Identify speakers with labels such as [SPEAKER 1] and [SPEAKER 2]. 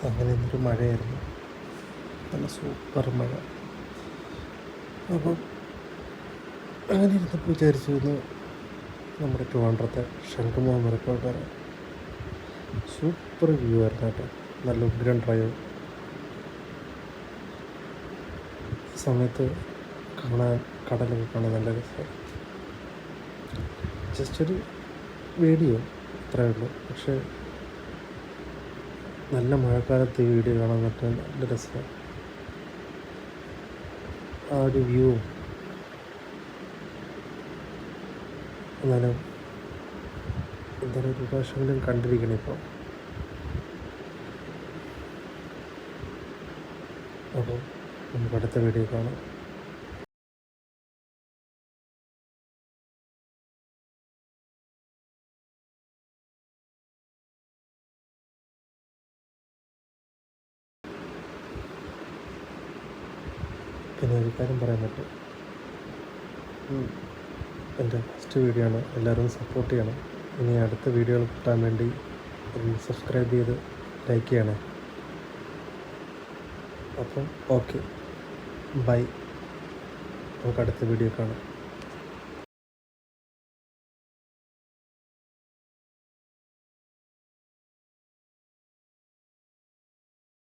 [SPEAKER 1] അങ്ങനെ ഇന്നൊരു മഴയായിരുന്നു, നല്ല സൂപ്പർ മഴ. അപ്പം അങ്ങനെ ഇരുന്നപ്പോൾ വിചാരിച്ചു ഇന്ന് നമ്മുടെ ട്രിവാൻഡ്രത്തെ ശംഖുമുഖം വരെ പോയിട്ട് വരാം. സൂപ്പർ വ്യൂ ആയിരുന്നു കേട്ടോ, നല്ല ഉഗ്രൻ ഡ്രൈവ്. ഈ സമയത്ത് കാണാൻ കടലൊക്കെ കാണാൻ നല്ല രസമാണ്. ജസ്റ്റ് ഒരു വീഡിയോ അത്രയേ ഉള്ളൂ, പക്ഷേ നല്ല മഴക്കാലത്ത് ഈ വീഡിയോ കാണാൻ പറ്റാൻ നല്ല രസമാണ്. ആ ഒരു വ്യൂവും എന്നാലും എന്തായാലും ഒരു പ്രാവശ്യമെങ്കിലും കണ്ടിരിക്കണം. ഇപ്പോൾ അപ്പോൾ നമുക്ക് അടുത്ത വീഡിയോ കാണാം. പിന്നെ ഒരു കാര്യം പറയാൻ പറ്റും, എൻ്റെ ഫസ്റ്റ് വീഡിയോ ആണ്, എല്ലാവരും സപ്പോർട്ട് ചെയ്യണം. ഇനി അടുത്ത വീഡിയോകൾ കിട്ടാൻ വേണ്ടി സബ്സ്ക്രൈബ് ചെയ്ത് ലൈക്ക് ചെയ്യണേ. അപ്പം ഓക്കെ, ബൈ. നമുക്ക് അടുത്ത വീഡിയോ കാണാം.